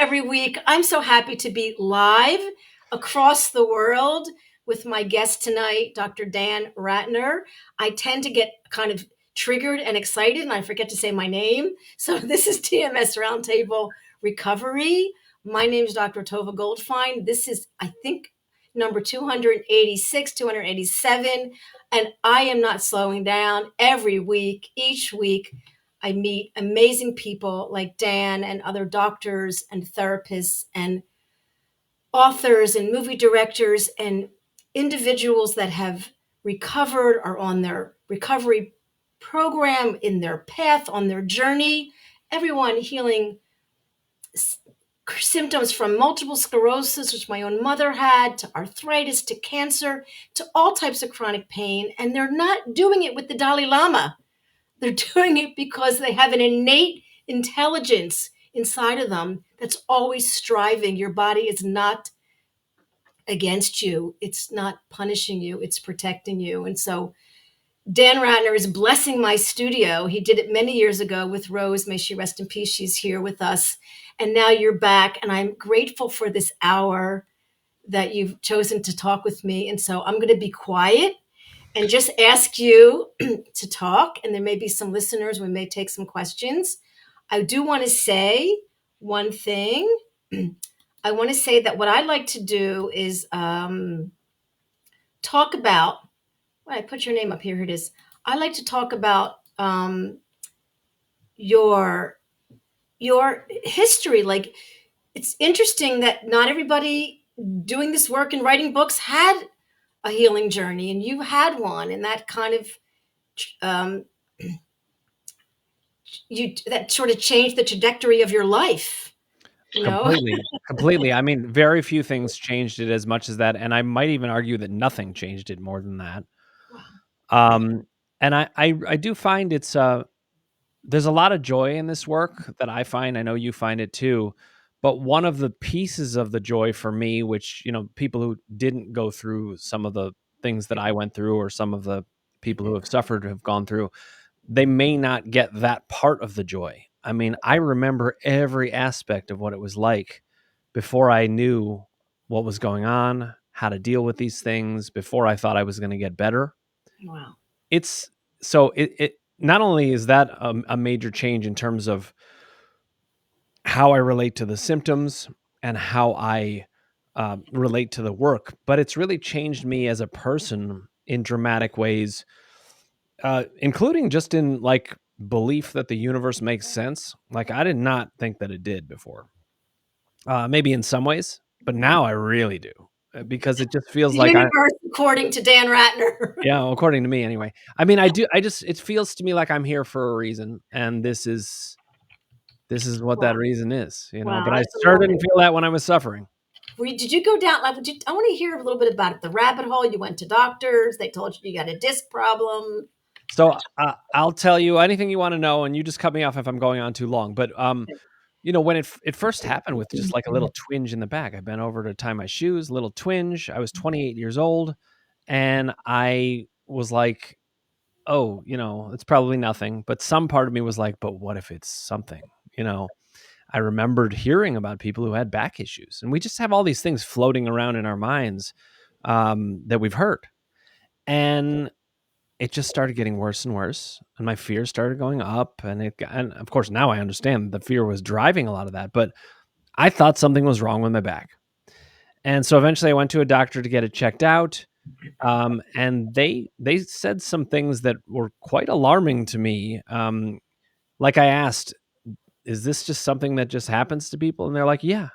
every week. I'm so happy to be live across the world with my guest tonight, Dr. Dan Ratner. I tend to get kind of triggered and excited, and I forget to say my name. So this is TMS Roundtable Recovery. My name is Dr. Tovah Goldfine. This is, I think, number 286, 287, and I am not slowing down. Every week, each week, I meet amazing people like Dan and other doctors and therapists and authors and movie directors and individuals that have recovered, are on their recovery program, in their path, on their journey. Everyone healing symptoms from multiple sclerosis, which my own mother had, to arthritis, to cancer, to all types of chronic pain. And they're not doing it with the Dalai Lama. They're doing it because they have an innate intelligence inside of them that's always striving. Your body is not against you. It's not punishing you. It's protecting you. And so Dan Ratner is blessing my studio. He did it many years ago with Rose. May she rest in peace. She's here with us. And now you're back. And I'm grateful for this hour that you've chosen to talk with me. And so I'm going to be quiet and just ask you to talk. And there may be some listeners. We may take some questions. I do want to say one thing. I want to say that what I'd like to do is talk about, well, I put your name up here. Here it is. I like to talk about your history. Like, it's interesting that not everybody doing this work and writing books had a healing journey, and you had one, and that kind of that sort of changed the trajectory of your life. You know? Completely. I mean, very few things changed it as much as that, and I might even argue that nothing changed it more than that. And I do find it's there's a lot of joy in this work that I find. I know you find it too. But one of the pieces of the joy for me, which, people who didn't go through some of the things that I went through, or some of the people who have suffered have gone through, they may not get that part of the joy. I mean, I remember every aspect of what it was like before I knew what was going on, how to deal with these things, before I thought I was going to get better. Wow. It not only is that a major change in terms of how I relate to the symptoms and how I relate to the work, but it's really changed me as a person in dramatic ways, including just in like belief that the universe makes sense. Like, I did not think that it did before. Maybe in some ways, but now I really do, because it just feels like universe, according to Dan Ratner. Yeah, according to me anyway. I mean, it feels to me like I'm here for a reason, and this is what that reason is, Wow, but I sure didn't feel that when I was suffering. Did you go down, I want to hear a little bit about it, the rabbit hole. You went to doctors, they told you got a disc problem. So I'll tell you anything you want to know, and you just cut me off if I'm going on too long. But when it first happened with just like a little twinge in the back, I bent over to tie my shoes, little twinge. I was 28 years old, and I was like, oh, it's probably nothing. But some part of me was like, but what if it's something? I remembered hearing about people who had back issues, and we just have all these things floating around in our minds that we've heard. And it just started getting worse and worse, and my fear started going up, and of course now I understand the fear was driving a lot of that, but I thought something was wrong with my back. And so eventually I went to a doctor to get it checked out. And they said some things that were quite alarming to me. Like, I asked, is this just something that just happens to people? And they're like, yeah.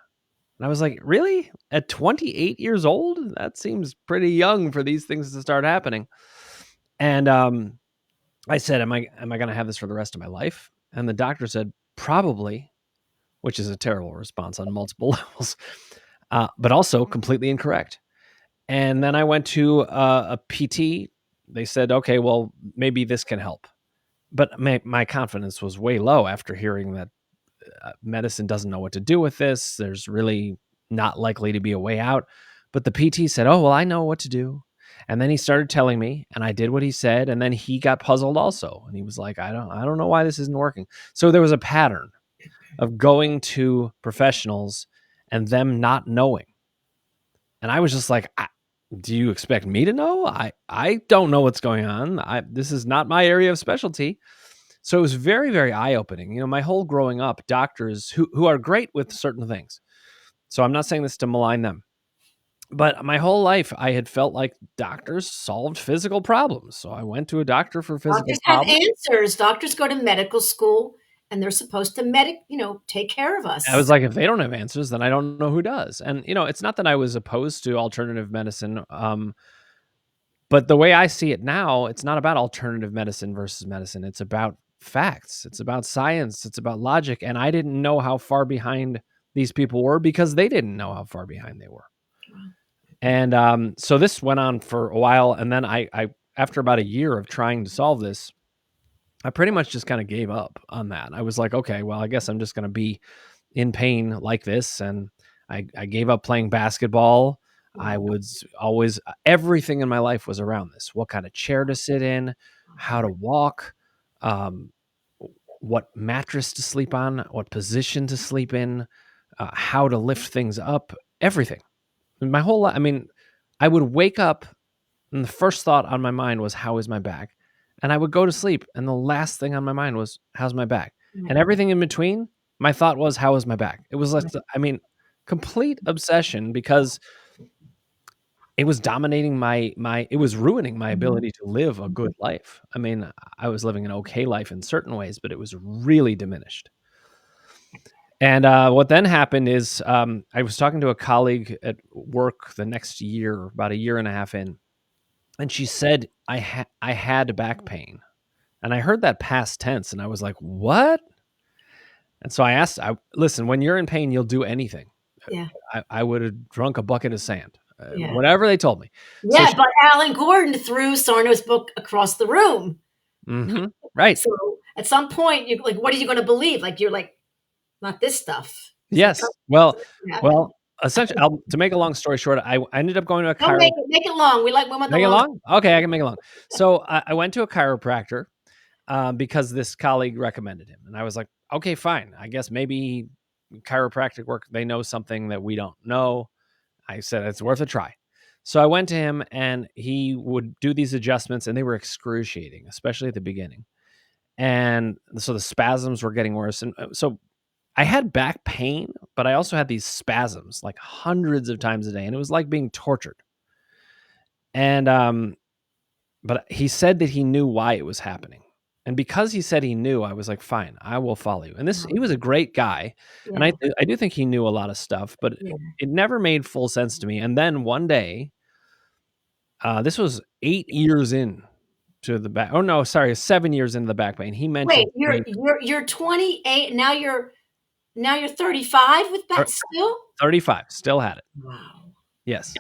And I was like, really? At 28 years old? That seems pretty young for these things to start happening. And I said, am I going to have this for the rest of my life? And the doctor said, probably, which is a terrible response on multiple levels, but also completely incorrect. And then I went to a PT. They said, okay, well, maybe this can help. But my confidence was way low after hearing that medicine doesn't know what to do with this. There's really not likely to be a way out. But the PT said, oh, well, I know what to do. And then he started telling me, and I did what he said. And then he got puzzled also. And he was like, I don't know why this isn't working. So there was a pattern. of going to professionals and them not knowing. And I was just like, do you expect me to know? I don't know what's going on. This is not my area of specialty. So it was very, very eye-opening. You know, my whole growing up, doctors who are great with certain things. So I'm not saying this to malign them. But my whole life, I had felt like doctors solved physical problems. So I went to a doctor for physical Doctors have problems. answers. Doctors go to medical school and they're supposed to take care of I was us. like, if they don't have answers, then I don't know who does. And, you know, it's not that I was opposed to alternative medicine. But the way I see it now, it's not about alternative medicine versus medicine. It's about facts. It's about science. It's about logic. And I didn't know how far behind these people were because they didn't know how far behind they were. And so this went on for a while. And then I after about a year of trying to solve this, I pretty much just kind of gave up on that. I was like, okay, well, I guess I'm just going to be in pain like this. And I gave up playing basketball. I was always, everything in my life was around this. What kind of chair to sit in, how to walk, um, what mattress to sleep on, what position to sleep in, how to lift things up, everything. My whole life, I mean, I would wake up and the first thought on my mind was, how is my back? And I would go to sleep. And the last thing on my mind was, how's my back? And everything in between, my thought was, how is my back? It was like, I mean, complete obsession because it was dominating it was ruining my ability to live a good life. I mean, I was living an okay life in certain ways, but it was really diminished. And what then happened is I was talking to a colleague at work the next year, about a year and a half in, and she said I had back pain, and I heard that past tense, and I was like, "What?" And so I asked, "Listen, when you're in pain, you'll do anything." Yeah. I would have drunk a bucket of sand, Yeah. whatever they told me. So Yeah, but Alan Gordon threw Sarno's book across the room. Right. So at some point, you're like, what are you going to believe? Like, you're like, not this stuff. It's like, Yes. Well, happened. essentially, to make a long story short, I ended up going to a Don't chiropractor. make it long. We want the Make it long. long? Okay, I can make it long. So I went to a chiropractor because this colleague recommended him, and I was like, okay, fine. I guess maybe chiropractic work, they know something that we don't know. I said it's worth a try. So I went to him, and he would do these adjustments, and they were excruciating, especially at the beginning. And so the spasms were getting worse, and so I had back pain, but I also had these spasms like hundreds of times a day, and it was like being tortured. And but he said that he knew why it was happening. And because he said he knew, I was like, fine, I will follow you. And he was a great guy. And Yeah. I do think he knew a lot of stuff, but Yeah. it never made full sense to me. And then one day, this was 8 years in to the back. Oh no, sorry, 7 years into the back pain. He Wait, mentioned to me, you're 28. Now you're 35 with that still? 35, still had it. Wow. Yes.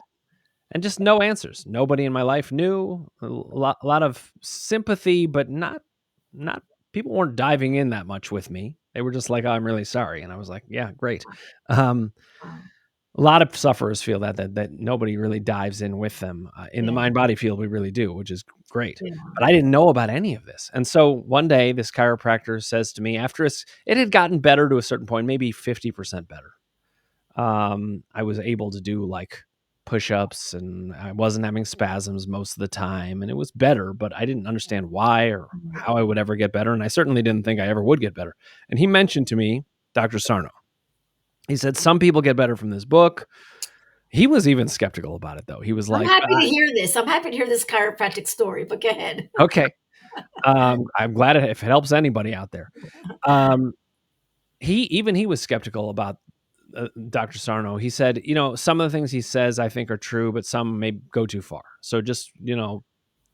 And just no answers. Nobody in my life knew. A lot of sympathy, but not people weren't diving in that much with me. They were just like, "Oh, I'm really sorry," and I was like, "Yeah, great." Um, Wow. a lot of sufferers feel that nobody really dives in with them. In the Yeah. mind body field, we really do, which is great. Yeah. But I didn't know about any of this, and so one day, this chiropractor says to me, after it had gotten better to a certain point, maybe 50% better. I was able to do like push-ups and I wasn't having spasms most of the time and it was better, but I didn't understand why or how I would ever get better. And I certainly didn't think I ever would get better. And he mentioned to me, Dr. Sarno, he said, some people get better from this book. He was even skeptical about it though. He was I'm like, happy to hear this. I'm happy to hear this chiropractic story, but go ahead. okay. I'm glad if it helps anybody out there. He was skeptical about Dr. Sarno. He said, some of the things he says I think are true, but some may go too far. So just,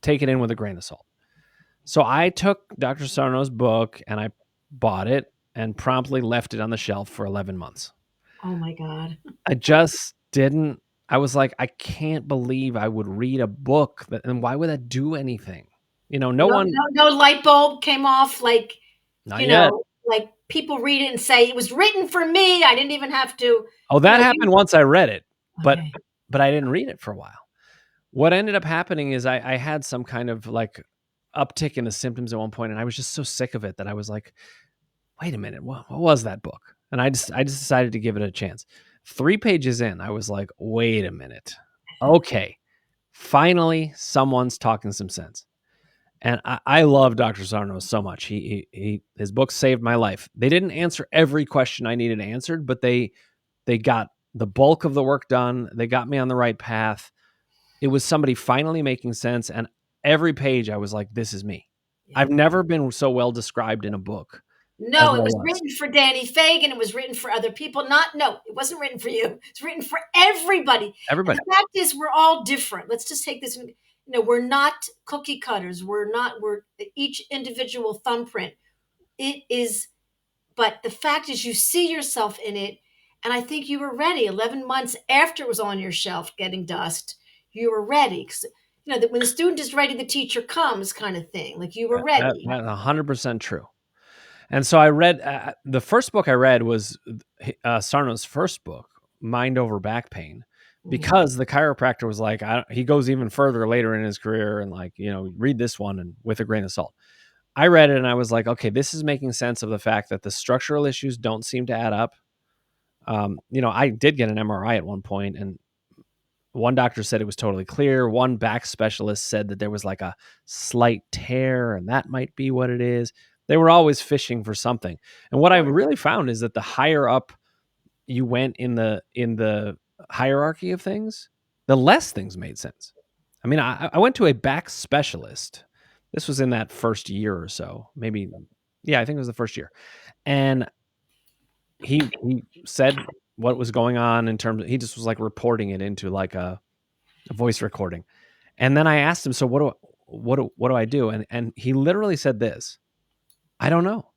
take it in with a grain of salt. So I took Dr. Sarno's book and I bought it and promptly left it on the shelf for 11 months. Oh my God. I just didn't. I was like, I can't believe I would read a book and why would that do anything? No light bulb came off like, not yet. Like people read it and say it was written for me. I didn't even have to. Oh, that happened once I read it, but Okay. I didn't read it for a while. What ended up happening is I had some kind of like uptick in the symptoms at one point, and I was just so sick of it that I was like, wait a minute, what was that book? And I just decided to give it a chance. 3 pages in, I was like, wait a minute. Okay, finally, someone's talking some sense. And I love Dr. Sarno so much. His books saved my life. They didn't answer every question I needed answered, but they got the bulk of the work done. They got me on the right path. It was somebody finally making sense. And every page I was like, this is me. Yeah. I've never been so well described in a book as No, I it was was. written for Danny Fagan. It was written for other people. No, it wasn't written for you. It's written for everybody. And Everybody. the fact is, we're all different. Let's just take this. We're not cookie cutters. We're each individual thumbprint. It is, but the fact is, you see yourself in it. And I think you were ready 11 months after it was on your shelf getting dust. You were ready. 'Cause, when the student is ready, the teacher comes kind of thing. Like you were ready. That's 100% true. And so I read the first book I read was Sarno's first book, Mind Over Back Pain, because the chiropractor was like, he goes even further later in his career and like, read this one and with a grain of salt. I read it and I was like, okay, this is making sense of the fact that the structural issues don't seem to add up. I did get an MRI at one point and one doctor said it was totally clear. One back specialist said that there was like a slight tear and that might be what it is. They were always fishing for something. And what I've really found is that the higher up you went in the hierarchy of things, the less things made sense. I mean, I went to a back specialist. This was in that first year or so, maybe. Yeah, I think it was the first year. And he said what was going on in terms of, he just was like reporting it into like a voice recording. And then I asked him, so what do I do? And he literally said this, I don't know.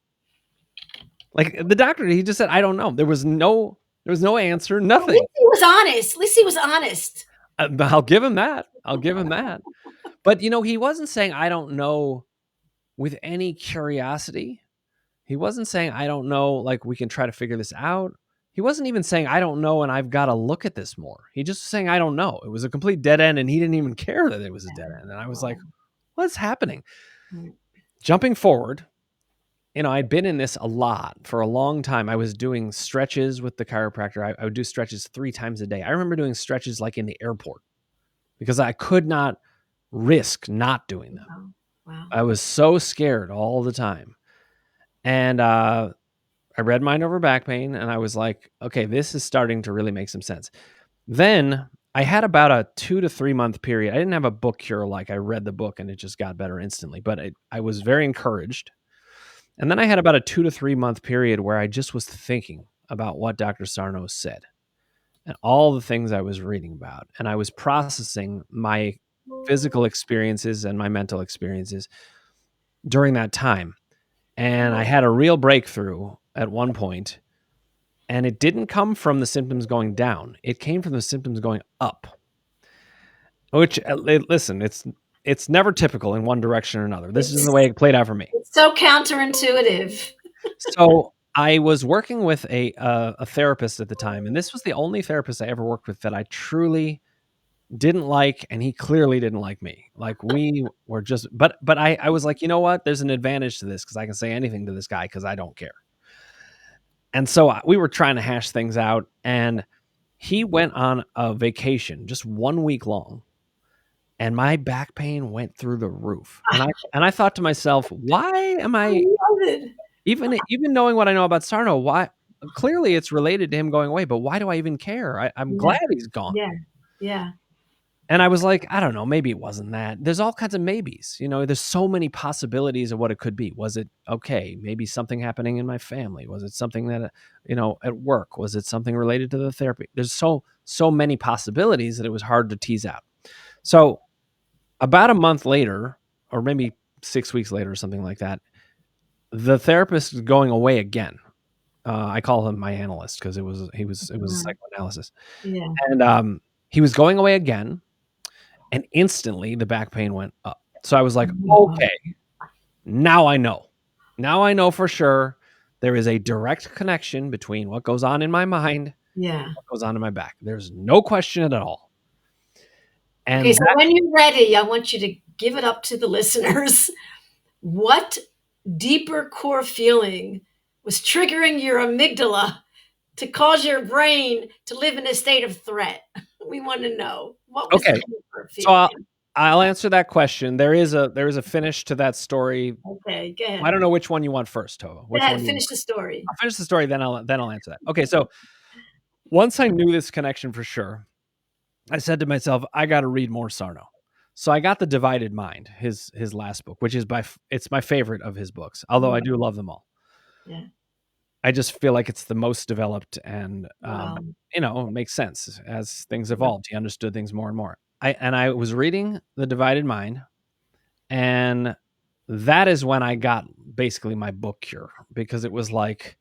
Like the doctor, he just said, I don't know. There was no answer, At nothing. least he was honest. At least he was honest. I'll give him that. But he wasn't saying I don't know with any curiosity. He wasn't saying I don't know, like we can try to figure this out. He wasn't even saying I don't know and I've got to look at this more. He just was saying I don't know. It was a complete dead end and he didn't even care that it was a dead end. And I was like, what's happening? Jumping forward, I'd been in this a lot for a long time. I was doing stretches with the chiropractor. I would do stretches 3 times a day. I remember doing stretches like in the airport because I could not risk not doing them. Wow. I was so scared all the time. And I read Mind Over Back Pain and I was like, okay, this is starting to really make some sense. Then I had about a 2 to 3 month period. I didn't have a book cure, like I read the book and it just got better instantly, but I was very encouraged. And then I had about a 2 to 3 month period where I just was thinking about what Dr. Sarno said and all the things I was reading about. And I was processing my physical experiences and my mental experiences during that time. And I had a real breakthrough at one point, and it didn't come from the symptoms going down. It came from the symptoms going up, which, listen, it's never typical in one direction or another. This is the way it played out for me. It's so counterintuitive. So I was working with a therapist at the time, and this was the only therapist I ever worked with that I truly didn't like, and he clearly didn't like me. Like we were just, but I was like, you know what? There's an advantage to this because I can say anything to this guy because I don't care. And so we were trying to hash things out, and he went on a vacation, just 1 week long, and my back pain went through the roof. And I thought to myself, why am I love it. even knowing what I know about Sarno? Why? Clearly, it's related to him going away, but why do I even care? I'm glad he's gone. Yeah. And I was like, I don't know, maybe it wasn't that. There's all kinds of maybes. There's so many possibilities of what it could be. Was it, okay, maybe something happening in my family? Was it something that, at work? Was it something related to the therapy? There's so many possibilities that it was hard to tease out. So about a month later, or maybe 6 weeks later or something like that, the therapist is going away again. I call him my analyst because it was psychoanalysis. Yeah. And he was going away again. And instantly the back pain went up. So I was like, okay, now I know. Now I know for sure there is a direct connection between what goes on in my mind and what goes on in my back. There's no question at all. And okay, so when you're ready, I want you to give it up to the listeners. What deeper core feeling was triggering your amygdala to cause your brain to live in a state of threat? We want to know, what was the Okay. deeper So feeling? I'll answer that question. There is a finish to that story. Okay, go I ahead. don't know which one you want first, Tova. Go Which one ahead, do you want? finish the story. I'll finish the story, then I'll answer that. Okay, so once I knew this connection for sure, I said to myself, I got to read more Sarno. So I got The Divided Mind, his last book, which is it's my favorite of his books, although I Mhm. do love them all. Yeah. I just feel like it's the most developed, and Wow. it makes sense as things Yeah. evolved. He understood things more and more. I was reading The Divided Mind, and that is when I got basically my book cure, because it was like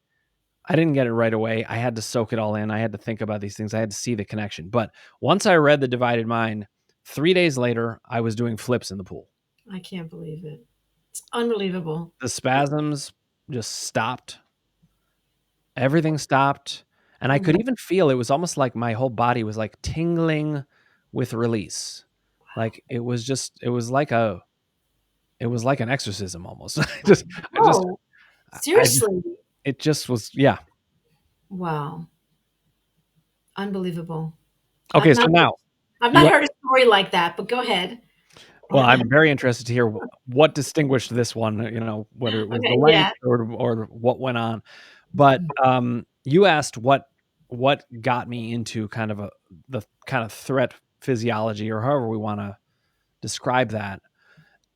I didn't get it right away. I had to soak it all in. I had to think about these things. I had to see the connection. But once I read The Divided Mind, 3 days later, I was doing flips in the pool. I can't believe it. It's unbelievable. The spasms just stopped. Everything stopped. And I could Mhm. even feel it was almost like my whole body was like tingling with release. Like it was like an exorcism almost. Oh, I seriously? it just was, yeah. Wow. Unbelievable. I've Okay, so not now I've you not heard a story like that, but go ahead. well, I'm very interested to hear what distinguished this one, whether it was the Okay, length yeah. or what went on. But, you asked what got me into kind of the kind of threat physiology, or however we wanna describe that.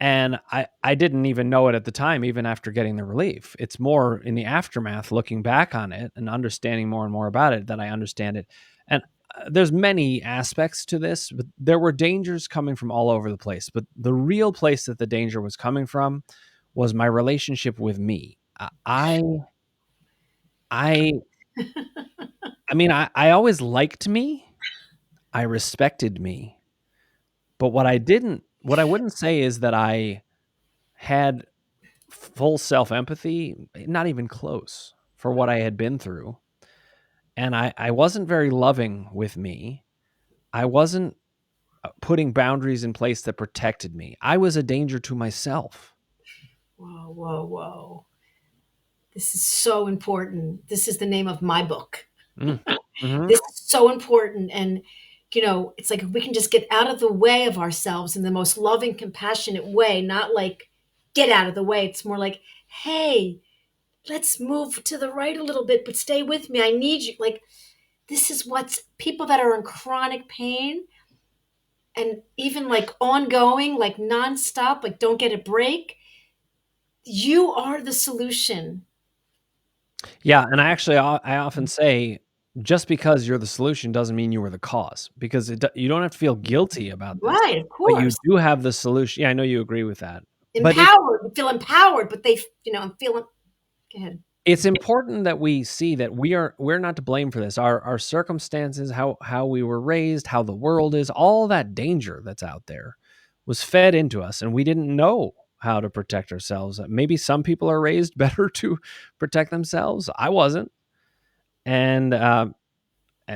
And I didn't even know it at the time, even after getting the relief. It's more in the aftermath, looking back on it and understanding more and more about it, that I understand it. And there's many aspects to this, but there were dangers coming from all over the place. But the real place that the danger was coming from was my relationship with me. I, I mean, I always liked me. I respected me. But what I wouldn't say is that I had full self empathy, not even close, for what I had been through. And I wasn't very loving with me. I wasn't putting boundaries in place that protected me. I was a danger to myself. Whoa, whoa, whoa. This is so important. This is the name of my book. Mm. Hmm. This is so important. And, it's like if we can just get out of the way of ourselves in the most loving, compassionate way, not like get out of the way. It's more like, hey, let's move to the right a little bit, but stay with me. I need you. Like, this is what's people that are in chronic pain and even like ongoing, like nonstop, like don't get a break. You are the solution. Yeah, and I often say, just because you're the solution doesn't mean you were the cause, because you don't have to feel guilty about this, Right, of but you course. do have the solution. Yeah, I know you agree with that, but Empowered. You feel empowered, but I'm feeling. Go ahead. it's important that we see that we're not to blame for this. Our circumstances, how we were raised, how the world is, all that danger that's out there was fed into us, and we didn't know how to protect ourselves. Maybe some people are raised better to protect themselves. I wasn't, and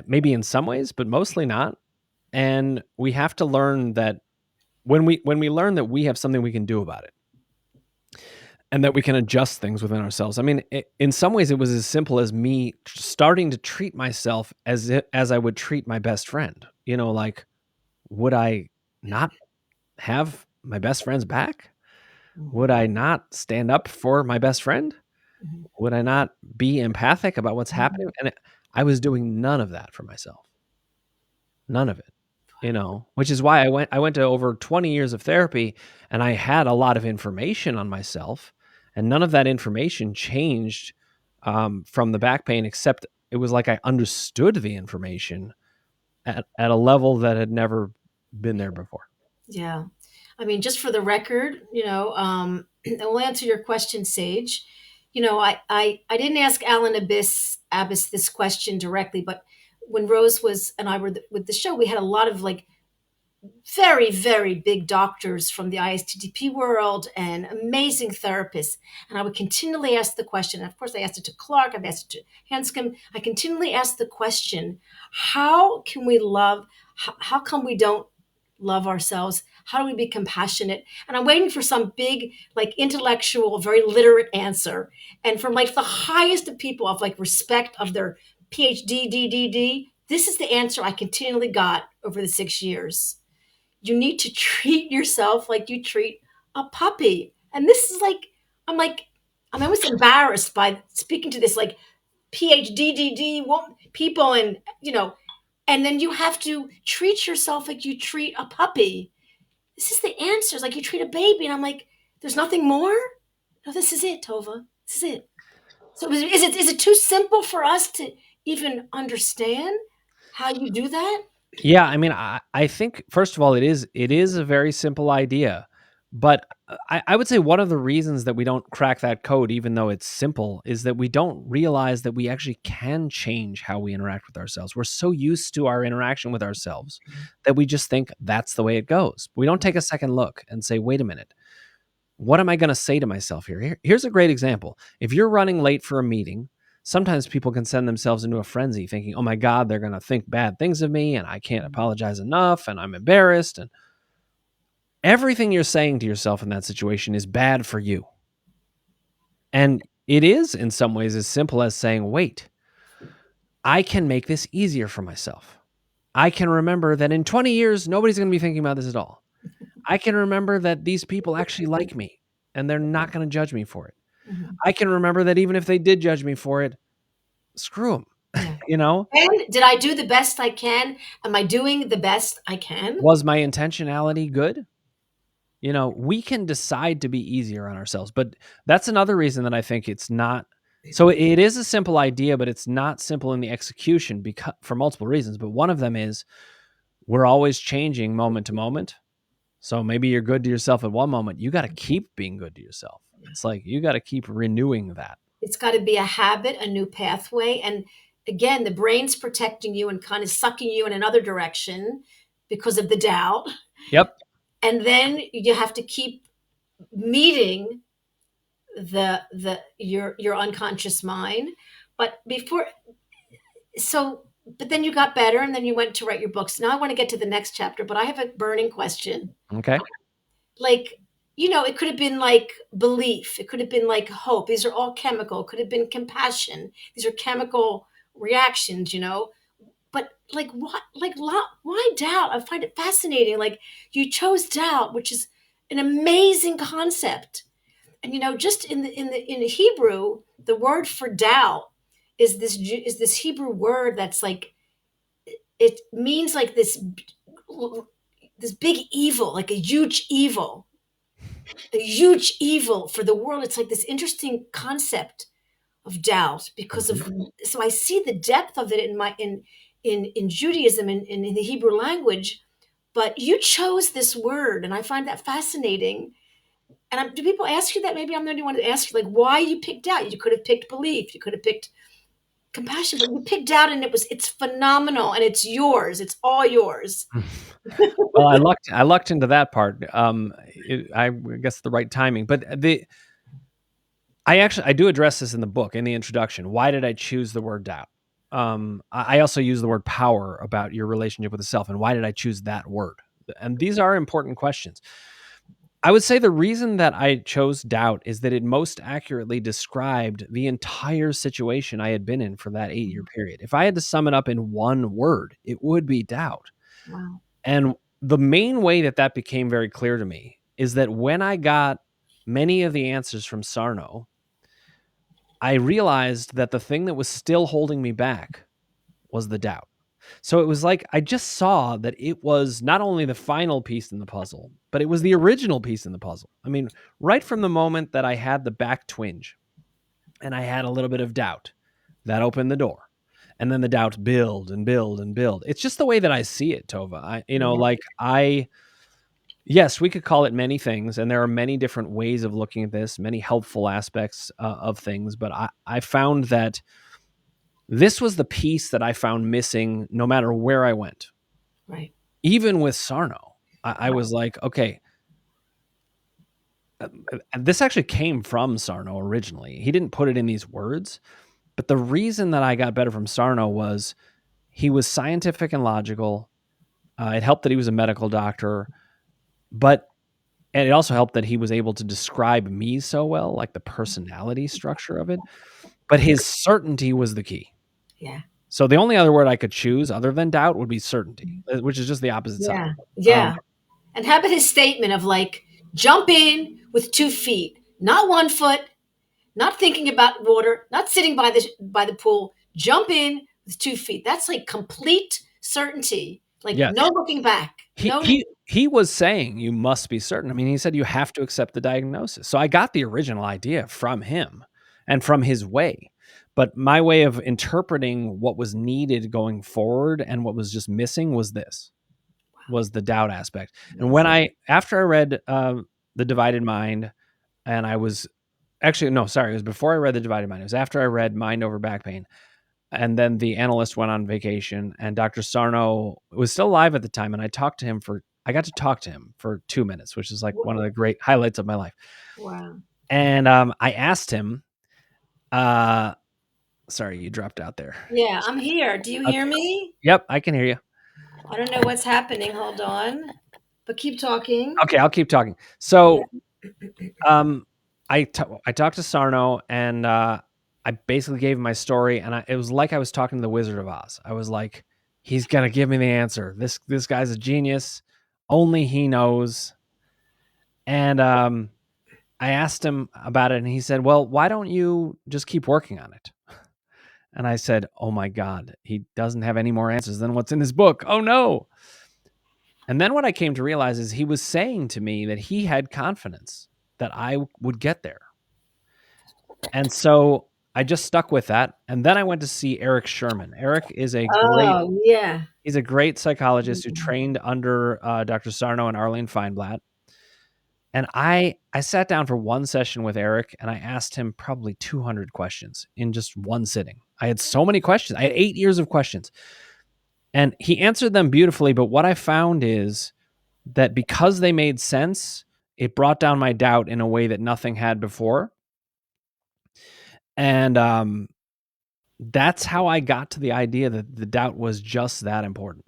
maybe in some ways, but mostly not. And we have to learn that when we learn that we have something we can do about it, and that we can adjust things within ourselves. I mean, in some ways, it was as simple as me starting to treat myself as I would treat my best friend. Like, would I not have my best friend's back? Would I not stand up for my best friend? Mhm. Would I not be empathic about what's happening? And I was doing none of that for myself. None of it. Which is why I went to over 20 years of therapy, and I had a lot of information on myself, and none of that information changed from the back pain, except it was like I understood the information at a level that had never been there before. Yeah. I mean, just for the record, and we'll answer your question, Sage. I didn't ask Alan Abbas this question directly, but when Rose was and I were with the show, we had a lot of like very, very big doctors from the ISTDP world and amazing therapists. And I would continually ask the question. And of course, I asked it to Clark, I've asked it to Hanscom. I continually ask the question, how can we love? How come we don't love ourselves? How do we be compassionate? And I'm waiting for some big, like intellectual, very literate answer. And from like the highest of people of like respect of their PhD, this is the answer I continually got over the 6 years. You need to treat yourself like you treat a puppy. And this is like, I'm like, I'm almost embarrassed by speaking to this like PhD people, and and then you have to treat yourself like you treat a puppy. This is the answer. It's like you treat a baby, and I'm like, there's nothing more. No, this is it, Tova. This is it. So is it too simple for us to even understand how you do that? Yeah, I mean, I think first of all, it is a very simple idea, but I would say one of the reasons that we don't crack that code, even though it's simple, is that we don't realize that we actually can change how we interact with ourselves. We're so used to our interaction with ourselves that we just think that's the way it goes. We don't take a second look and say, wait a minute, what am I going to say to myself here? Here's a great example. If you're running late for a meeting, sometimes people can send themselves into a frenzy thinking, oh my God, they're going to think bad things of me and I can't apologize enough and I'm embarrassed. And everything you're saying to yourself in that situation is bad for you. And it is in some ways as simple as saying, wait, I can make this easier for myself. I can remember that in 20 years, nobody's going to be thinking about this at all. I can remember that these people actually like me and they're not going to judge me for it. Mhm. I can remember that even if they did judge me for it, screw them. Yeah. You know, And did I do the best I can? Am I doing the best I can? was my intentionality good? You know, we can decide to be easier on ourselves, but that's another reason that I think it's not. So it is a simple idea, but it's not simple in the execution because for multiple reasons. But one of them is we're always changing moment to moment. So maybe you're good to yourself at one moment. You got to keep being good to yourself. It's like you got to keep renewing that. It's got to be a habit, a new pathway. And again, the brain's protecting you and kind of sucking you in another direction because of the doubt. Yep. And then you have to keep meeting your unconscious mind. But before so but then you got better and then you went to write your books. Now I want to get to the next chapter, but I have a burning question. Okay. Like, it could have been like belief, it could have been like hope. These are all chemical. It could have been compassion. These are chemical reactions. But like what, like why doubt? I find it fascinating. Like you chose doubt, which is an amazing concept. And just in Hebrew, the word for doubt is this Hebrew word that's like, it means like this big evil, like a huge evil for the world. It's like this interesting concept of doubt because of, so I see the depth of it in Judaism, in the Hebrew language. But you chose this word, and I find that fascinating. And do people ask you that? Maybe I'm the only one to ask you, like, why you picked doubt. You could have picked belief. You could have picked compassion, but you picked doubt, and it's phenomenal, and it's yours. It's all yours. Well, I lucked into that part. I guess the right timing, but I do address this in the book in the introduction. Why did I choose the word doubt? I also use the word power about your relationship with the self, and why did I choose that word? And these are important questions. I would say the reason that I chose doubt is that it most accurately described the entire situation I had been in for that 8-year period. If I had to sum it up in one word, it would be doubt. Wow. And the main way that that became very clear to me is that when I got many of the answers from Sarno, I realized that the thing that was still holding me back was the doubt. So it was like I just saw that it was not only the final piece in the puzzle, but it was the original piece in the puzzle. I mean, right from the moment that I had the back twinge and I had a little bit of doubt, that opened the door. And then the doubts build and build and build. It's just the way that I see it, Tova. Yes, we could call it many things, and there are many different ways of looking at this, many helpful aspects of things. But I found that this was the piece that I found missing no matter where I went. Right. Even with Sarno, I was like, okay, this actually came from Sarno originally. He didn't put it in these words, but the reason that I got better from Sarno was he was scientific and logical. It helped that he was a medical doctor, but and it also helped that he was able to describe me so well, like the personality structure of it. But his certainty was the key. Yeah. So the only other word I could choose other than doubt would be certainty, which is just the opposite side. Yeah. Um, Yeah. And how about his statement of like, jump in with 2 feet, not 1 foot, not thinking about water, not sitting by the pool, jump in with 2 feet. That's like complete certainty. Like yes. no looking back. He No. he he was saying you must be certain. I mean, he said you have to accept the diagnosis. So I got the original idea from him and from his way. But my way of interpreting what was needed going forward and what was just missing was the doubt aspect. And when Amazing. after I read The Divided Mind, and I was actually, no, sorry, it was before I read The Divided Mind. It was after I read Mind Over Back Pain. And then the analyst went on vacation, and Dr. Sarno was still alive at the time. And I got to talk to him for 2 minutes, which is like one of the great highlights of my life. Wow. And I asked him, sorry, you dropped out there. Yeah, I'm here. Do you hear Okay. me? Yep, I can hear you. I don't know what's happening. Hold on. But keep talking. Okay, I'll keep talking. Yeah. So, I talked to Sarno, and I basically gave him my story, and it was like I was talking to the Wizard of Oz. I was like, he's gonna give me the answer. This guy's a genius. Only he knows. And I asked him about it, and he said, "Well, why don't you just keep working on it?" And I said, "Oh my God, he doesn't have any more answers than what's in his book. Oh no!" And then what I came to realize is he was saying to me that he had confidence that I would get there. And so I just stuck with that. And then I went to see Eric Sherman. Eric is Oh, yeah. he's a great psychologist who trained under Dr. Sarno and Arlene Feinblatt. And I sat down for one session with Eric, and I asked him probably 200 questions in just one sitting. I had so many questions. I had 8 years of questions. And he answered them beautifully, but what I found is that because they made sense, it brought down my doubt in a way that nothing had before. And that's how I got to the idea that the doubt was just that important.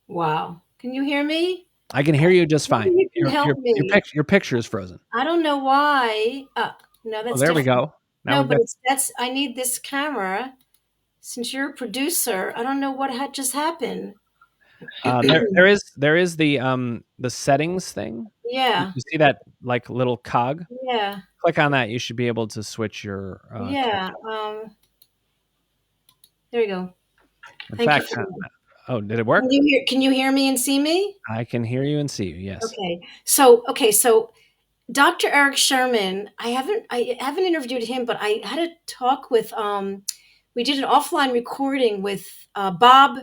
Wow. Can you hear me? I can hear you just Maybe fine. you can help me. Your picture is frozen. I don't know why. No, Oh, that's there we different. go. Now No, we've but got that's I need this camera. Since you're a producer, I don't know what had just happened. there is the settings thing. Yeah. You see that like little cog? Yeah. Click on that. You should be able to switch your Yeah. camera. There you go. In Thank you fact, for that. oh, did it work? Can you hear me and see me? I can hear you and see you. Yes. So Dr. Eric Sherman, I haven't interviewed him, but I had a talk with we did an offline recording with Bob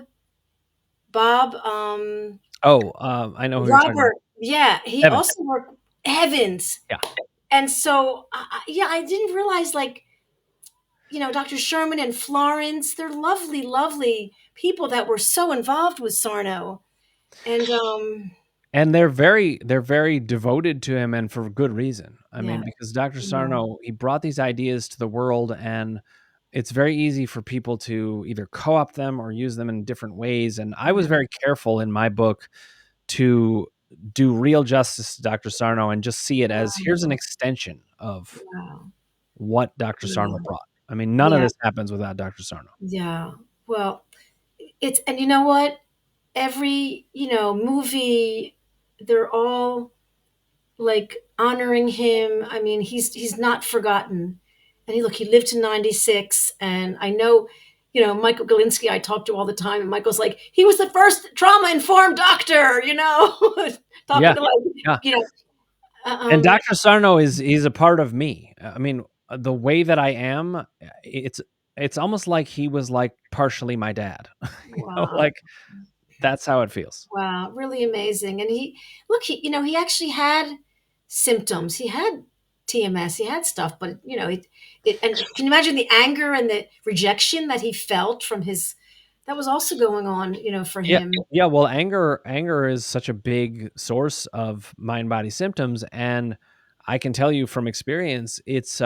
Oh, I know who you're talking about. Robert. Yeah, he Evan. also worked Evans. Yeah. And so yeah, I didn't realize like Dr. Sherman and Florence, they're lovely, lovely people that were so involved with Sarno. And And they're very devoted to him, and for good reason. I yeah, mean, because Dr. yeah, Sarno, he brought these ideas to the world, and it's very easy for people to either co-opt them or use them in different ways. And I was yeah. very careful in my book to do real justice to Dr. Sarno and just see it as here's an Wow, extension of wow, what Dr. Sarno yeah, brought. I mean, none of yeah, this happens without Dr. Sarno. yeah. Well, and you know what? Every, movie, they're all like honoring him. I mean, he's not forgotten. And he lived to 96. And I know, Michael Galinsky, I talk to all the time, and Michael's like, he was the first trauma informed doctor, talking Yeah. to Yeah. you know, And um, Dr. Sarno he's a part of me. I mean, the way that I am, it's almost like he was like partially my dad. wow, Like that's how it feels. wow, really amazing. And he actually had symptoms. He had TMS, he had stuff, but and can you imagine the anger and the rejection that he felt from that was also going on, for Yeah. him. Yeah. Well, anger is such a big source of mind body symptoms. And I can tell you from experience, it's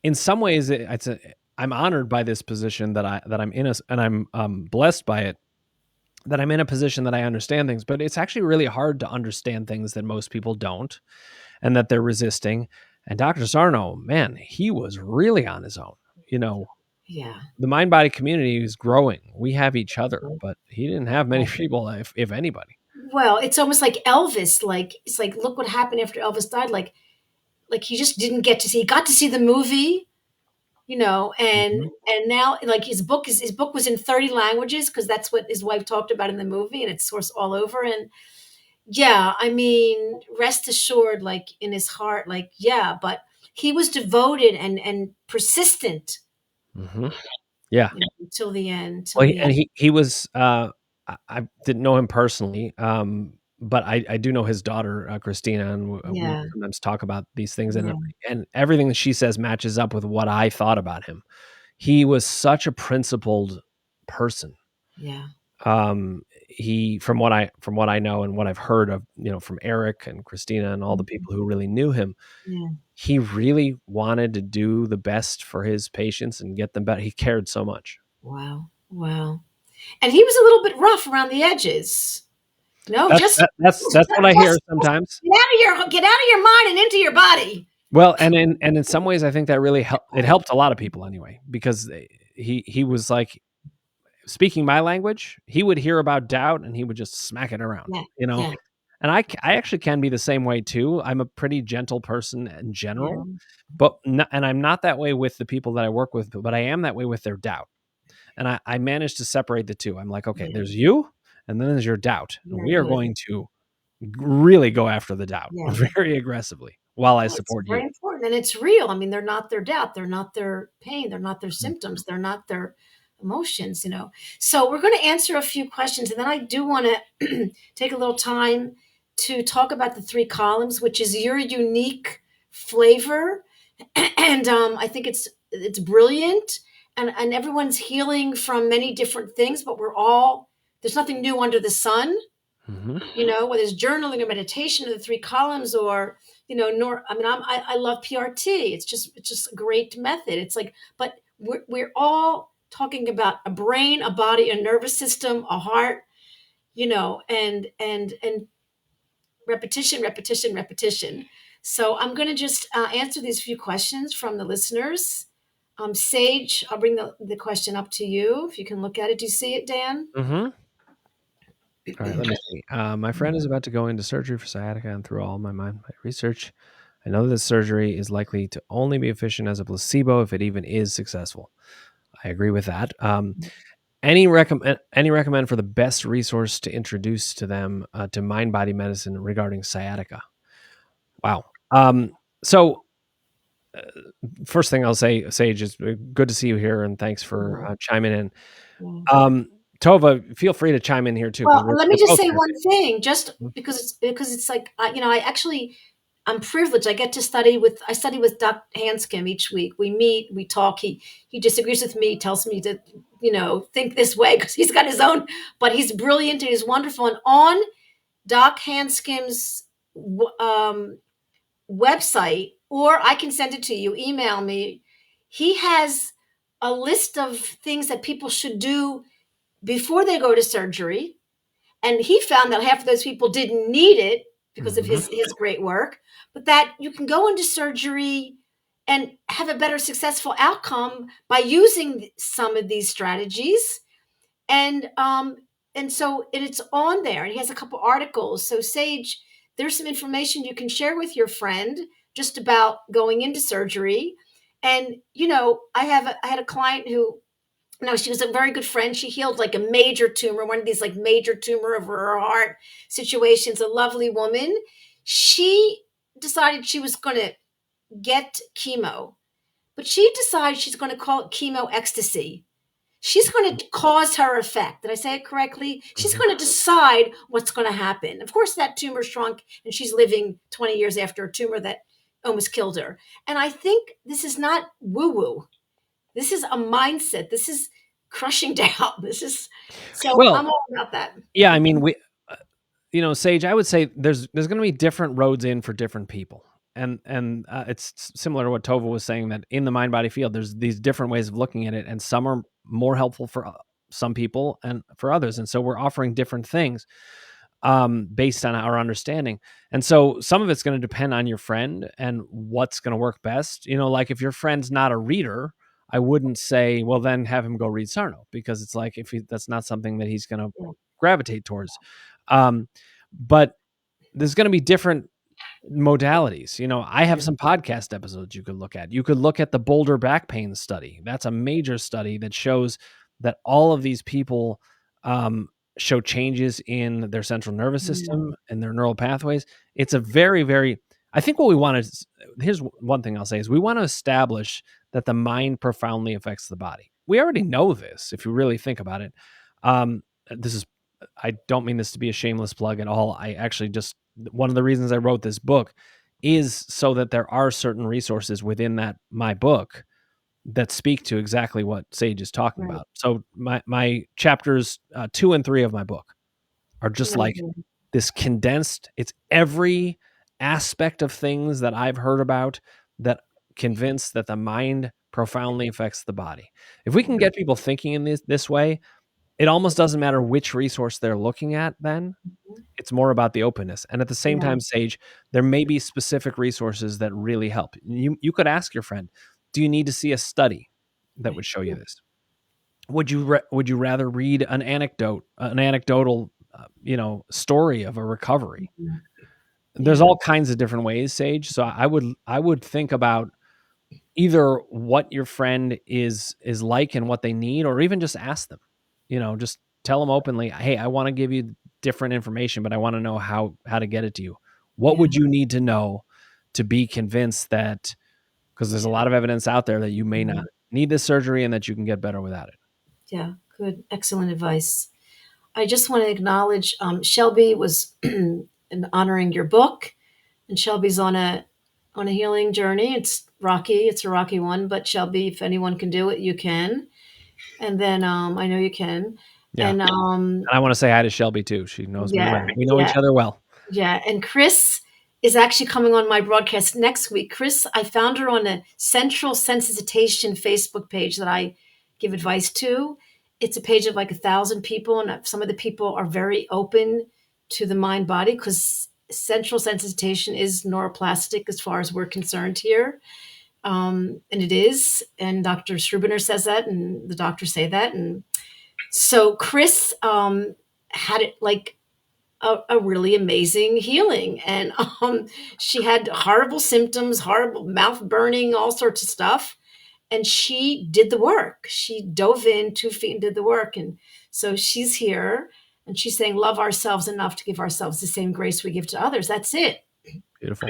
in some ways I'm honored by this position that I'm in and I'm blessed by it. that I'm in a position that I understand things, but it's actually really hard to understand things that most people don't and that they're resisting. And Dr. Sarno, man, he was really on his own. You know, Yeah. the mind body community is growing. We have each other, but he didn't have many people, if anybody. Well, it's almost like Elvis. Like it's like, look what happened after Elvis died. Like he just didn't get to see. He got to see the movie, and Mhm. now like his book was in 30 languages because that's what his wife talked about in the movie, and it's sourced all over. And yeah, I mean, rest assured, like in his heart, like yeah, but he was devoted and persistent Mhm. Yeah. until the end. Till Well, the end. he was, I didn't know him personally, but I do know his daughter, Christina, and we Yeah, sometimes talk about these things, yeah, and everything that she says matches up with what I thought about him. He was such a principled person. yeah, He from what I know and what I've heard of, from Eric and Christina and all the people who really knew him, yeah. he really wanted to do the best for his patients and get them better. He cared so much. Wow, wow. And he was a little bit rough around the edges. No, That's just that that's what I hear just sometimes. get out of your mind and into your body. Well, and in some ways, I think that really helped a lot of people anyway, because he was like speaking my language. He would hear about doubt and he would just smack it around, Yeah, you know. yeah, And I actually can be the same way too. I'm a pretty gentle person in yeah, general, but and I'm not that way with the people that I work with, but I am that way with their doubt. And I managed to separate the two. I'm like, okay, yeah. there's you, and then there's your doubt, and Very we are good. going to really go after the doubt Yeah. very aggressively while I Well, it's support very you. important, and it's real. I mean, they're not their doubt, they're not their pain, they're not their Mm. symptoms, they're not their emotions. So we're going to answer a few questions, and then I do want to take a little time to talk about the three columns, which is your unique flavor, and I think it's brilliant, and everyone's healing from many different things, but we're all there's nothing new under the sun. Mhm. Whether it's journaling or meditation or the three columns or nor I mean I love PRT. It's just a great method. It's like, but we're all talking about a brain, a body, a nervous system, a heart, and repetition, repetition, repetition. So I'm going to just answer these few questions from the listeners. Sage, I'll bring the question up to you if you can look at it. Do you see it, Dan? Mhm. All right, let me see. My friend is about to go into surgery for sciatica, and through all my research, I know that this surgery is likely to only be efficient as a placebo if it even is successful. I agree with that. Any recommend for the best resource to introduce to them to mind body medicine regarding sciatica? Wow. So first thing I'll say, Sage, is good to see you here, and thanks for chiming in. Yeah. Um, Tova, feel free to chime in here too, because Well, we're, let me we're just both say here. one thing, just because it's like I actually I'm privileged. I study with Dr. Hanscom each week. We meet, we talk. He disagrees with me, tells me to think this way because he's got his own, but he's brilliant and he's wonderful. And on Doc Hanscom's um, website, or I can send it to you. Email me. He has a list of things that people should do before they go to surgery, and he found that half of those people didn't need it because of Mhm. his great work, but that you can go into surgery and have a better successful outcome by using some of these strategies. And so it's on there, and he has a couple articles. So Sage, there's some information you can share with your friend just about going into surgery. And I had a client who, no, she was a very good friend. She healed like a major tumor, one of these like major tumor of her heart situations. A lovely woman. She decided she was going to get chemo, but she decided she's going to call it chemo ecstasy. She's going to cause her effect. Did I say it correctly? She's Mhm. going to decide what's going to happen. Of course, that tumor shrunk, and she's living 20 years after a tumor that almost killed her. And I think this is not woo woo. This is a mindset. This is crushing down. This is so Well, I'm all about that. yeah, I mean, Sage, I would say there's going to be different roads in for different people, and it's similar to what Tova was saying, that in the mind body field, there's these different ways of looking at it, and some are more helpful for some people and for others. And so we're offering different things based on our understanding. And so some of it's going to depend on your friend and what's going to work best. Like if your friend's not a reader, I wouldn't say, well, then have him go read Sarno, because it's like that's not something that he's going to Yeah. gravitate towards. But there's going to be different modalities. I have some podcast episodes you could look at. You could look at the Boulder back pain study. That's a major study that shows that all of these people show changes in their central nervous system and their neural pathways. It's a very, very, I think what we want to, here's one thing I'll say is we want to establish that the mind profoundly affects the body. We already know this if you really think about it. This is, I don't mean this to be a shameless plug at all. I actually just, one of the reasons I wrote this book is so that there are certain resources within my book that speak to exactly what Sage is talking about. So my chapters 2 and 3 of my book are just like this condensed. It's every aspect of things that I've heard about that convinced that the mind profoundly affects the body. If we can get people thinking in this way, it almost doesn't matter which resource they're looking at then. It's more about the openness. And at the same time, Sage, there may be specific resources that really help. You could ask your friend, do you need to see a study that would show you this? Would you rather read an anecdotal story of a recovery? There's all kinds of different ways, Sage. So I would think about either what your friend is like and what they need, or even just ask them. Just tell them openly, hey, I want to give you different information, but I want to know how to get it to you. What would you need to know to be convinced that, because there's a lot of evidence out there that you may not need this surgery and that you can get better without it. Yeah, good. Excellent advice. I just want to acknowledge Shelby was honoring your book, and Shelby's on a healing journey. It's rocky. It's a rocky one, but Shelby, if anyone can do it, you can. And then I know you can. Yeah. And And I want to say hi to Shelby too. She knows me well. We know each other well. Yeah. And Chris is actually coming on my broadcast next week. Chris, I found her on a Central Sensitization Facebook page that I give advice to. It's a page of like 1,000 people, and some of the people are very open to the mind body, because central sensitization is neuroplastic as far as we're concerned here. And it is. And Dr. Shrubiner says that, and the doctors say that. And so Chris had it like a really amazing healing. And she had horrible symptoms, horrible mouth burning, all sorts of stuff. And she did the work. She dove in 2 feet and did the work. And so she's here, and she's saying, love ourselves enough to give ourselves the same grace we give to others. That's it. Beautiful.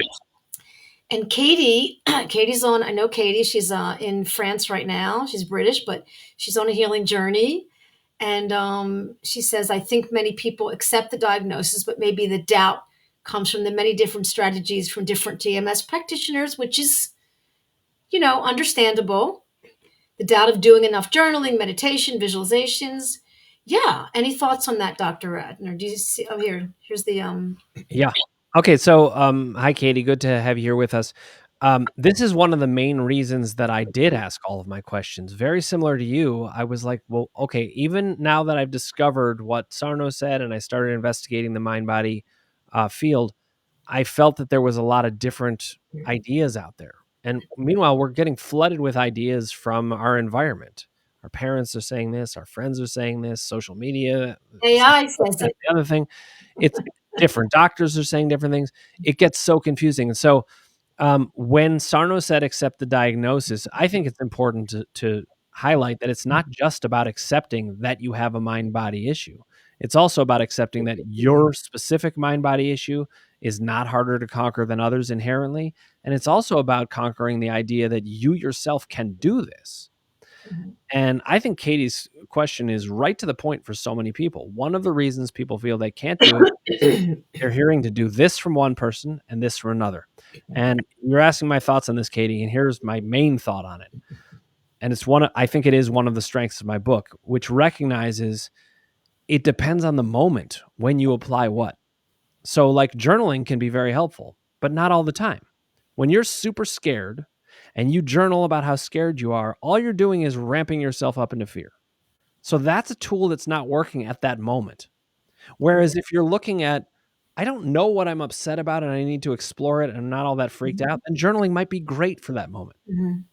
And Katie's on, I know Katie, she's in France right now. She's British, but she's on a healing journey. And she says, I think many people accept the diagnosis, but maybe the doubt comes from the many different strategies from different TMS practitioners, which is, understandable. The doubt of doing enough journaling, meditation, visualizations. Yeah. Any thoughts on that, Dr. Ratner? Do you see? Oh, here's the. Yeah. Okay. So, hi, Katie. Good to have you here with us. This is one of the main reasons that I did ask all of my questions. Very similar to you. I was like, well, okay, even now that I've discovered what Sarno said and I started investigating the mind-body field, I felt that there was a lot of different ideas out there. And meanwhile, we're getting flooded with ideas from our environment. Our parents are saying this, our friends are saying this, social media, AI says it. the other thing. It's different. Doctors are saying different things. It gets so confusing. And so when Sarno said accept the diagnosis, I think it's important to highlight that it's not just about accepting that you have a mind-body issue. It's also about accepting that your specific mind-body issue is not harder to conquer than others inherently. And it's also about conquering the idea that you yourself can do this. And I think Katie's question is right to the point for so many people. One of the reasons people feel they can't do it, they're hearing to do this from one person and this from another. And you're asking my thoughts on this, Katie, and here's my main thought on it. And I think it is one of the strengths of my book, which recognizes it depends on the moment when you apply what. So like journaling can be very helpful, but not all the time. When you're super scared and you journal about how scared you are, all you're doing is ramping yourself up into fear. So that's a tool that's not working at that moment. Whereas if you're looking at, I don't know what I'm upset about and I need to explore it and I'm not all that freaked out, then journaling might be great for that moment. Mhm.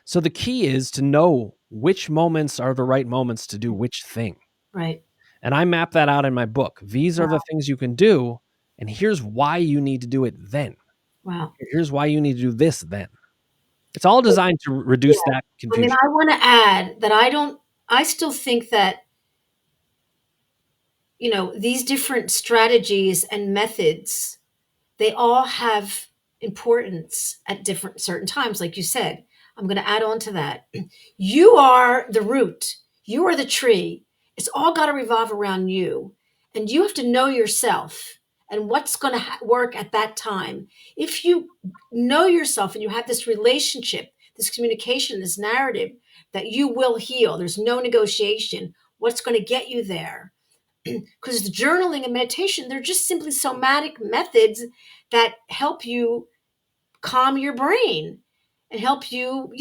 So the key is to know which moments are the right moments to do which thing. Right. And I map that out in my book. These are the things you can do, and here's why you need to do it then. Wow. Here's why you need to do this then. It's all designed to Yeah. reduce that I mean, confusion. I want to add that I still think that, these different strategies and methods, they all have importance at different certain times. Like you said, I'm going to add on to that. You are the root, you are the tree. It's all got to revolve around you. And you have to know yourself and what's going to work at that time. If you know yourself and you have this relationship, this communication, this narrative that you will heal, there's no negotiation. What's going to get you there? Because the journaling and meditation, they're just simply somatic methods that help you calm your brain and help you,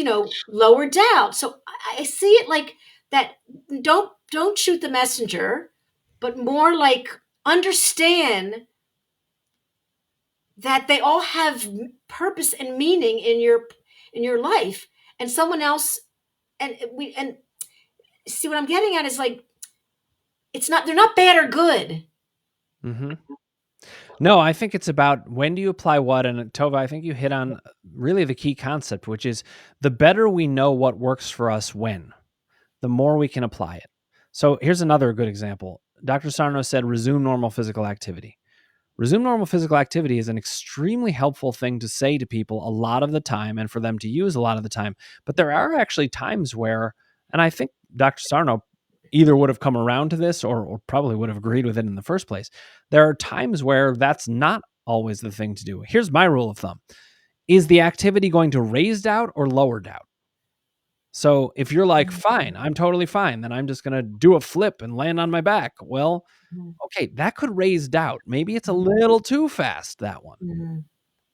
lower doubt. So I see it like that. Don't shoot the messenger, but more like understand that they all have purpose and meaning in your life, and someone else. And see what I'm getting at is like, they're not bad or good. Mhm. No, I think it's about when do you apply what, and Tova, I think you hit on really the key concept, which is the better we know what works for us when, the more we can apply it. So here's another good example. Dr. Sarno said, resume normal physical activity. Resume normal physical activity is an extremely helpful thing to say to people a lot of the time and for them to use a lot of the time. But there are actually times where, and I think Dr. Sarno either would have come around to this or probably would have agreed with it in the first place. There are times where that's not always the thing to do. Here's my rule of thumb. Is the activity going to raise doubt or lower doubt? So if you're like, fine, I'm totally fine, then I'm just going to do a flip and land on my back. Well, Mhm. okay, that could raise doubt. Maybe it's a little too fast, that one. Mhm.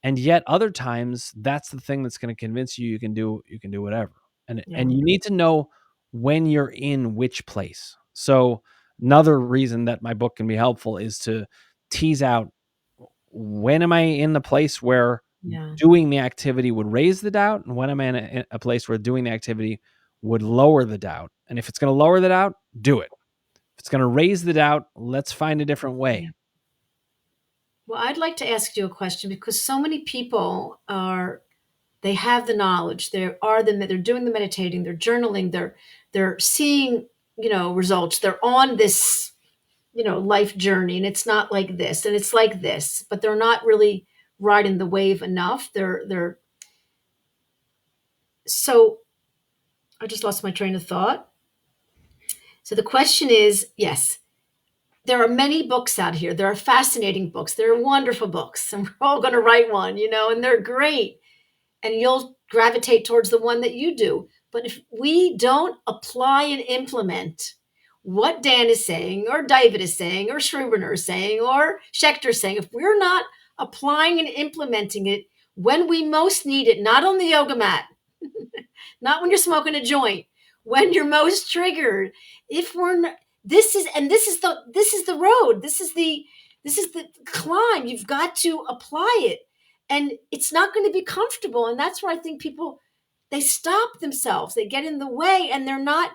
And yet other times that's the thing that's going to convince you you can do whatever. Yeah. And you need to know when you're in which place. So another reason that my book can be helpful is to tease out, when am I in the place where Yeah. doing the activity would raise the doubt, and when am I in a place where doing the activity would lower the doubt? And if it's going to lower the doubt, do it. If it's going to raise the doubt, let's find a different way. Yeah. Well, I'd like to ask you a question because so many people they have the knowledge. They're doing the meditating, they're journaling, they're seeing, results. They're on this, life journey, and it's not like this and it's like this, but they're not really riding the wave enough. They're so I just lost my train of thought. So the question is, yes, there are many books out here. There are fascinating books. There are wonderful books, and we're all going to write one, and they're great. And you'll gravitate towards the one that you do. But if we don't apply and implement what Dan is saying, or David is saying, or Schruberner is saying, or Schechter is saying, if we're not applying and implementing it when we most need it, not on the yoga mat, not when you're smoking a joint, when you're most triggered, if we're not, this is the road, this is the climb. You've got to apply it, and it's not going to be comfortable. And that's where I think people, they stop themselves, they get in the way, and they're not,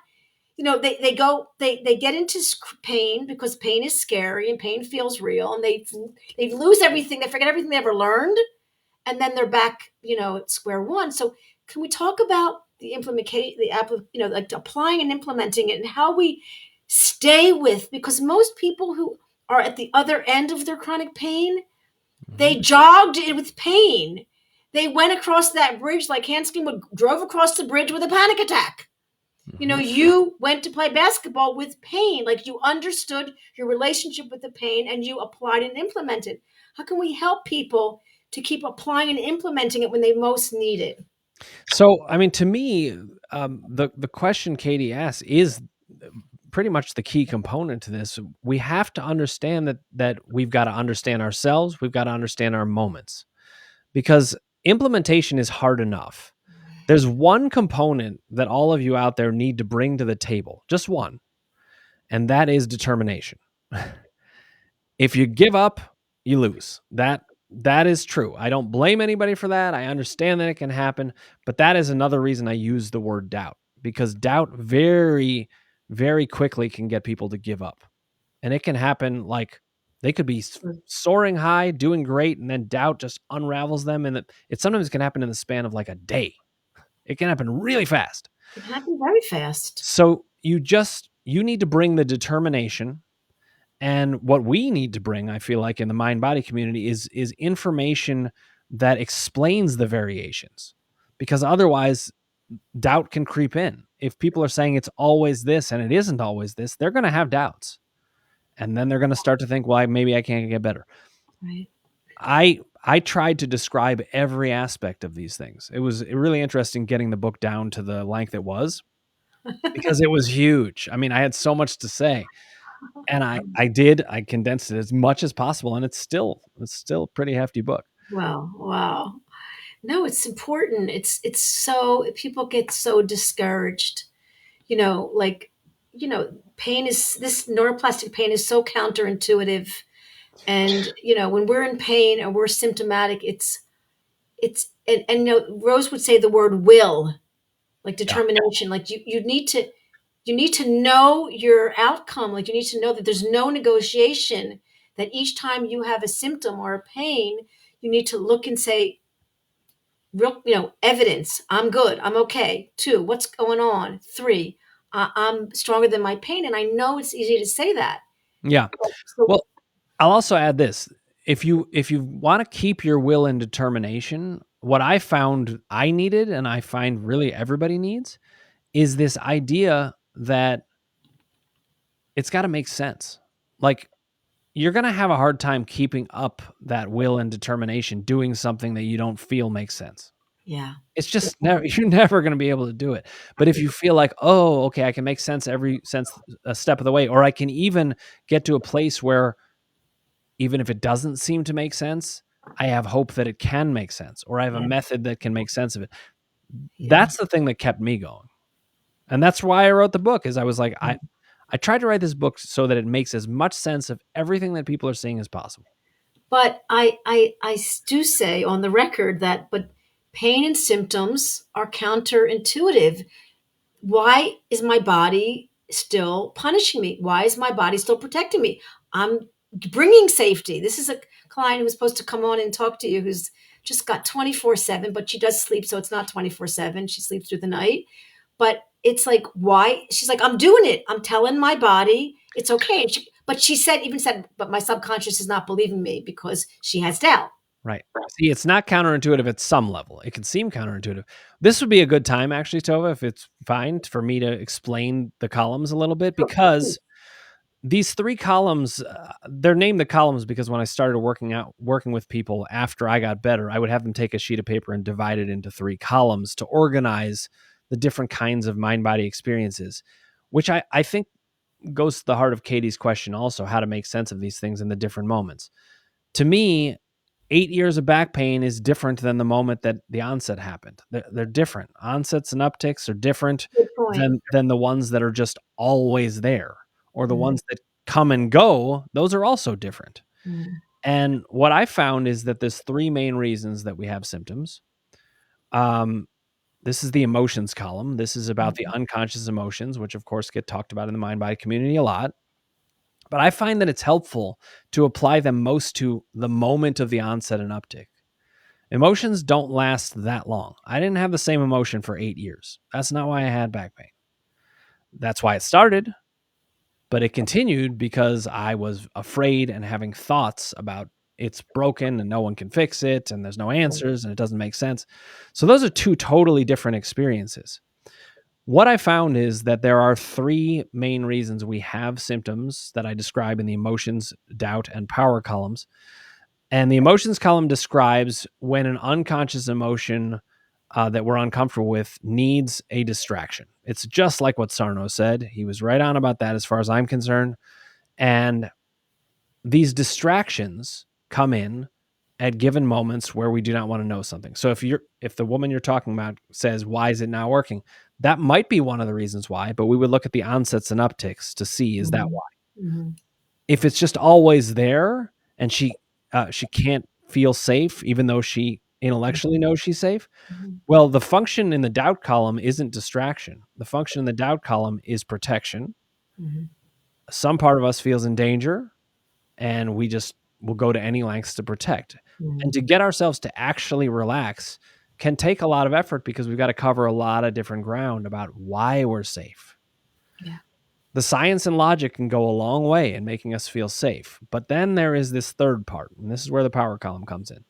they get into pain because pain is scary and pain feels real, and they lose everything, they forget everything they ever learned, and then they're back, at square one. So can we talk about the implementation, like applying and implementing it, and how we stay with, because most people who are at the other end of their chronic pain, they Mhm. jogged it with pain. They went across that bridge like Hanskin drove across the bridge with a panic attack. Mhm. You went to play basketball with pain, like you understood your relationship with the pain and you applied and implemented. How can we help people to keep applying and implementing it when they most need it? So, I mean, to me, the question Katie asks is pretty much the key component to this. We have to understand that we've got to understand ourselves. We've got to understand our moments, because implementation is hard enough. There's one component that all of you out there need to bring to the table, just one, and that is determination. If you give up, you lose. That is true. I don't blame anybody for that. I understand that it can happen, but that is another reason I use the word doubt, because doubt very, very quickly can get people to give up. And it can happen like they could be soaring high, doing great, and then doubt just unravels them. And it sometimes can happen in the span of like a day. It can happen really fast. It happened very fast. So you need to bring the determination. And what we need to bring, I feel like, in the mind body community is information that explains the variations, because otherwise doubt can creep in. If people are saying it's always this and it isn't always this, they're going to have doubts. And then they're going to start to think, well, maybe I can't get better. Right. I tried to describe every aspect of these things. It was really interesting getting the book down to the length it was, because it was huge. I mean, I had so much to say. And I condensed it as much as possible, and it's still a pretty hefty book. Wow. Wow. No, it's important. It's so people get so discouraged. Like, pain is this neuroplastic pain is so counterintuitive. And, when we're in pain or we're symptomatic, and Rose would say the word will, like Yeah. determination, like you need to know your outcome. Like you need to know that there's no negotiation, that each time you have a symptom or a pain, you need to look and say, real, evidence. I'm good. I'm okay. 2, what's going on? 3, I'm stronger than my pain. And I know it's easy to say that. Yeah. So, Well, I'll also add this. If you want to keep your will and determination, what I found I needed, and I find really everybody needs, is this idea that it's got to make sense. Like, you're going to have a hard time keeping up that will and determination doing something that you don't feel makes sense. yeah. It's just you're never going to be able to do it. But if you feel like, oh, okay, I can make sense a step of the way, or I can even get to a place where even if it doesn't seem to make sense, I have hope that it can make sense, or I have a method that can make sense of it. Yeah. That's the thing that kept me going. And that's why I wrote the book, is I was like, I tried to write this book so that it makes as much sense of everything that people are seeing as possible. But I do say on the record that, but pain and symptoms are counterintuitive. Why is my body still punishing me? Why is my body still protecting me? I'm bringing safety. This is a client who was supposed to come on and talk to you, who's just got 24/7, but she does sleep, so it's not 24/7. She sleeps through the night. But it's like, why? She's like, I'm doing it. I'm telling my body it's okay. But she said, but my subconscious is not believing me because she has doubt. Right. See, it's not counterintuitive at some level. It can seem counterintuitive. This would be a good time, actually, Tovah, if it's fine for me to explain the columns a little bit, because these 3 columns, they're named the columns because when I started working with people after I got better, I would have them take a sheet of paper and divide it into 3 columns to organize the different kinds of mind-body experiences, which I think goes to the heart of Katie's question also, how to make sense of these things in the different moments. To me, 8 years of back pain is different than the moment that the onset happened. They're different. Onsets and upticks are different Good point. than the ones that are just always there, or the ones that come and go. Those are also different. And what I found is that there's 3 main reasons that we have symptoms. This is the emotions column. This is about the unconscious emotions, which of course get talked about in the mind-body community a lot. But I find that it's helpful to apply them most to the moment of the onset and uptick. Emotions don't last that long. I didn't have the same emotion for 8 years. That's not why I had back pain. That's why it started, but it continued because I was afraid and having thoughts about it's broken and no one can fix it and there's no answers and it doesn't make sense. So those are 2 totally different experiences. What I found is that there are 3 main reasons we have symptoms that I describe in the emotions, doubt, and power columns. And the emotions column describes when an unconscious emotion that we're uncomfortable with needs a distraction. It's just like what Sarno said. He was right on about that as far as I'm concerned. And these distractions come in at given moments where we do not want to know something. So if the woman you're talking about says, why is it not working? That might be one of the reasons why, but we would look at the onsets and upticks to see, is that Mhm. why? Mhm. If it's just always there and she can't feel safe, even though she intellectually knows she's safe, Mhm. well, the function in the doubt column isn't distraction. The function in the doubt column is protection. Mhm. Some part of us feels in danger, and we just will go to any lengths to protect. And Mhm. to get ourselves to actually relax can take a lot of effort because we've got to cover a lot of different ground about why we're safe. Yeah. The science and logic can go a long way in making us feel safe. But then there is this third part, and this is where the power column comes in.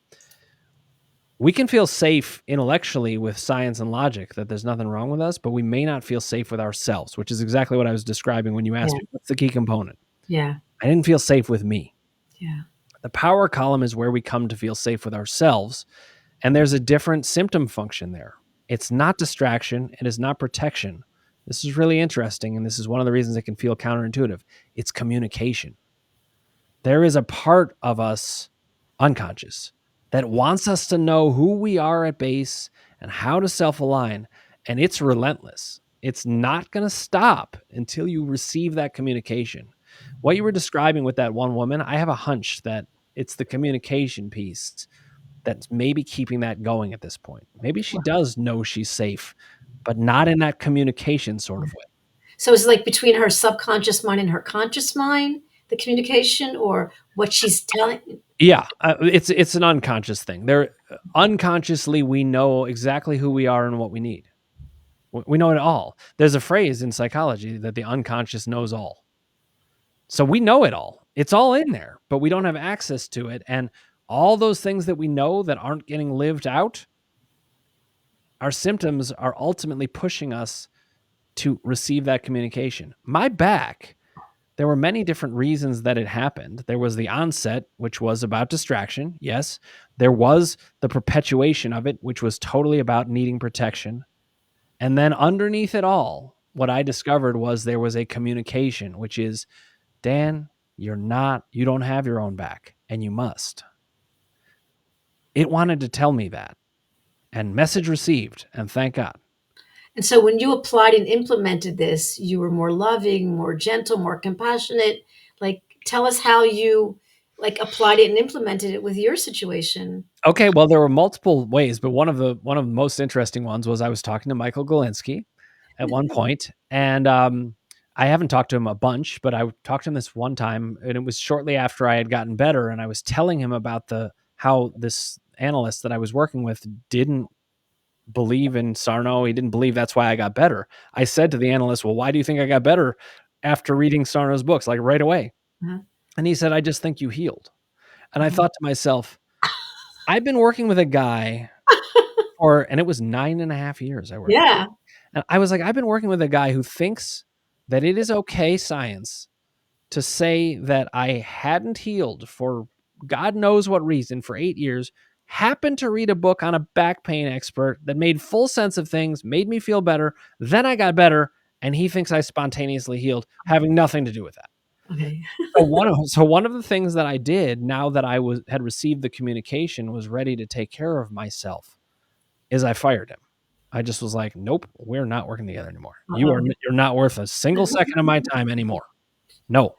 We can feel safe intellectually with science and logic that there's nothing wrong with us, but we may not feel safe with ourselves, which is exactly what I was describing when you asked Yeah. me, what's the key component? Yeah. I didn't feel safe with me. Yeah. The power column is where we come to feel safe with ourselves. And there's a different symptom function there. It's not distraction. It is not protection. This is really interesting. And this is one of the reasons it can feel counterintuitive. It's communication. There is a part of us, unconscious, that wants us to know who we are at base and how to self align. And it's relentless. It's not going to stop until you receive that communication. What you were describing with that one woman, I have a hunch that it's the communication piece that's maybe keeping that going at this point. Maybe she does know she's safe, but not in that communication sort of way. So is it like between her subconscious mind and her conscious mind, the communication, or what she's telling? Yeah, it's an unconscious thing. There, unconsciously, we know exactly who we are and what we need. We know it all. There's a phrase in psychology that the unconscious knows all. So we know it all. It's all in there, but we don't have access to it. And all those things that we know that aren't getting lived out, our symptoms are ultimately pushing us to receive that communication. My back, there were many different reasons that it happened. There was the onset, which was about distraction. Yes. There was the perpetuation of it, which was totally about needing protection. And then underneath it all, what I discovered was there was a communication, which is, Dan, you don't have your own back, and you must. It wanted to tell me that, and message received, and thank God. And so when you applied and implemented this, you were more loving, more gentle, more compassionate. Like, tell us how you like applied it and implemented it with your situation. Okay, well, there were multiple ways, but one of the most interesting ones was I was talking to Michael Galinsky at one point, and I haven't talked to him a bunch, but I talked to him this one time, and it was shortly after I had gotten better, and I was telling him about the how this analyst that I was working with didn't believe in Sarno. He didn't believe that's why I got better. I said to the analyst, "Well, why do you think I got better after reading Sarno's books, like right away?" Uh-huh. And he said, "I just think you healed." And I Uh-huh. thought to myself, I've been working with a guy and it was 9.5 years I worked with. Yeah. And I was like, I've been working with a guy who thinks that it is okay, science, to say that I hadn't healed for God knows what reason for 8 years, happened to read a book on a back pain expert that made full sense of things, made me feel better. Then I got better, and he thinks I spontaneously healed, having nothing to do with that. Okay. So one of the things that I did now that had received the communication, was ready to take care of myself, is I fired him. I just was like, nope, we're not working together anymore. Uh-oh. You're not worth a single second of my time anymore. No.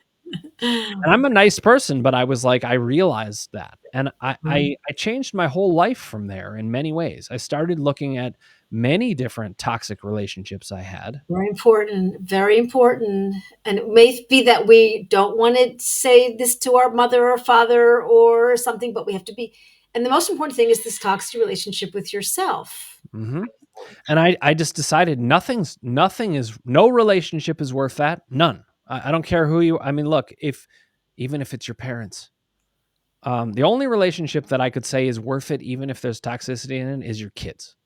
And I'm a nice person, but I was like, I realized that. And I changed my whole life from there in many ways. I started looking at many different toxic relationships I had. Very important, very important. And it may be that we don't want to say this to our mother or father or something, but we have to be. And the most important thing is this toxic relationship with yourself. Hmm. And I just decided no relationship is worth that. None. I don't care who you, I mean, look, even if it's your parents, the only relationship that I could say is worth it, even if there's toxicity in it, is your kids.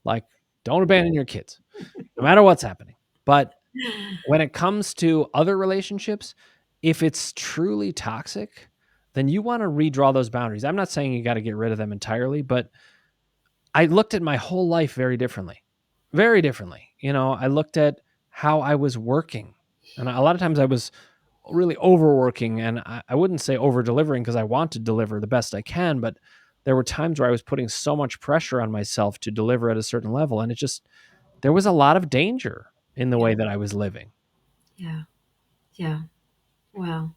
Like, don't abandon your kids, no matter what's happening. But when it comes to other relationships, if it's truly toxic, then you want to redraw those boundaries. I'm not saying you got to get rid of them entirely, but I looked at my whole life very differently. Very differently. I looked at how I was working. And a lot of times I was really overworking, and I wouldn't say over delivering because I want to deliver the best I can, but there were times where I was putting so much pressure on myself to deliver at a certain level, and there was a lot of danger in the Yeah. way that I was living. Yeah. Yeah. Wow.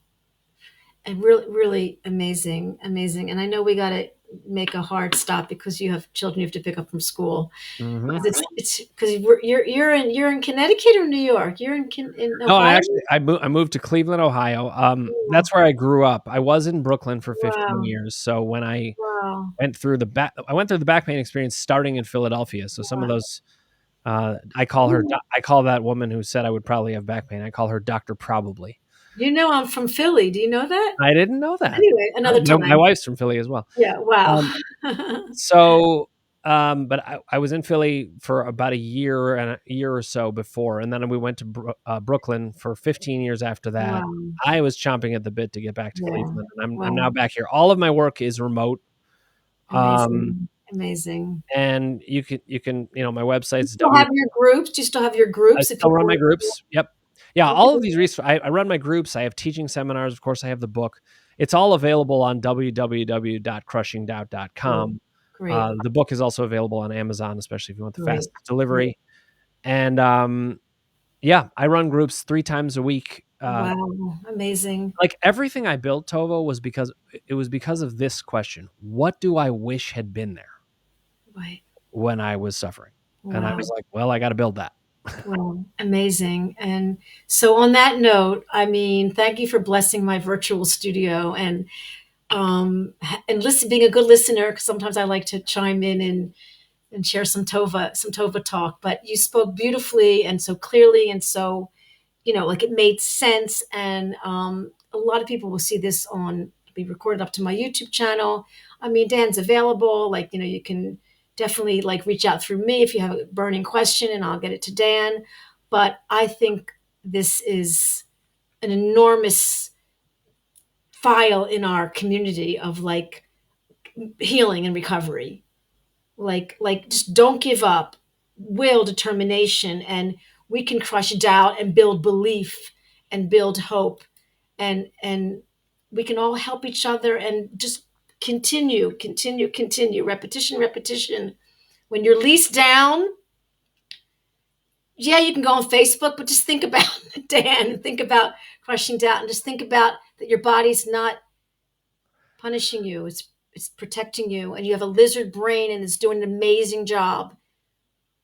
And really, really amazing, amazing. And I know we got to make a hard stop because you have children you have to pick up from school. Mhm. 'Cause it's because you're in Connecticut or New York? You're in No, Ohio? I moved to Cleveland, Ohio. Oh, That's where I grew up. I was in Brooklyn for 15 wow. years. So when Wow. I went through the back pain experience starting in Philadelphia. So some of Wow. those, You I call that woman who said I would probably have back pain. I call her Doctor Probably. you know I'm from Philly. Do you know that? I didn't know that. Anyway, another My time. wife's from Philly as well. Yeah, wow. Um, So, but I was in Philly for about a year or so before, and then we went to Brooklyn for 15 years after that. Wow. I was chomping at the bit to get back to Yeah. Cleveland, and I'm Wow. now back here. All of my work is remote, um, Amazing. Amazing. and my You website's still have your groups? Do you still have your I groups if still run my people groups. Yep. Yeah, okay. all of these I run my groups. I have teaching seminars. Of course, I have the book. It's all available on Great. www.crushingdoubt.com. Great. The book is also available on Amazon, especially if you want the Great. fastest Great. delivery. And yeah, I run groups 3 times a week. Wow. Amazing. Like everything I built, Tova, was because of this question: what do I wish had been there Right. when I was suffering? And I Wow. was like, well, I got to build that. Wow. Amazing. And so on that note, I mean, thank you for blessing my virtual studio and listen, being a good listener, because sometimes I like to chime in and share some Tova talk. But you spoke beautifully and so clearly and so like it made sense. And a lot of people will see this be recorded up to my YouTube channel. I mean, Dan's available. Like, you can definitely like reach out through me if you have a burning question and I'll get it to Dan. But I think this is an enormous file in our community of like healing and recovery. Like just don't give up, will, determination, and we can crush doubt and build belief and build hope, and we can all help each other and just continue, repetition. When you're least down, yeah, you can go on Facebook, but just think about Dan and think about crushing doubt and just think about that your body's not punishing you. It's protecting you, and you have a lizard brain and it's doing an amazing job.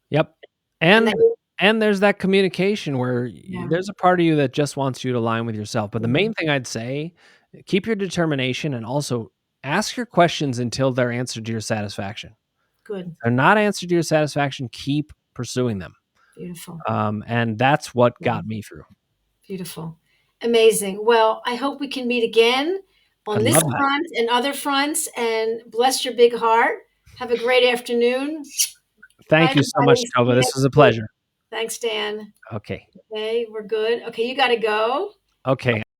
Yep. And that, And there's that communication where yeah, there's a part of you that just wants you to align with yourself. But the yeah, main thing I'd say, keep your determination and also ask your questions until they're answered to your satisfaction. good, If they're not answered to your satisfaction, keep pursuing them. beautiful, And that's what yeah, got me through. beautiful, amazing. Well, I hope we can meet again on I'd this love that. front and other fronts. And bless your big heart. Have a great afternoon. Bye, Thank you so much, everybody. See Tova. you This was next a week. pleasure. Thanks, Dan. Okay. Okay, we're good. Okay, you got to go. Okay.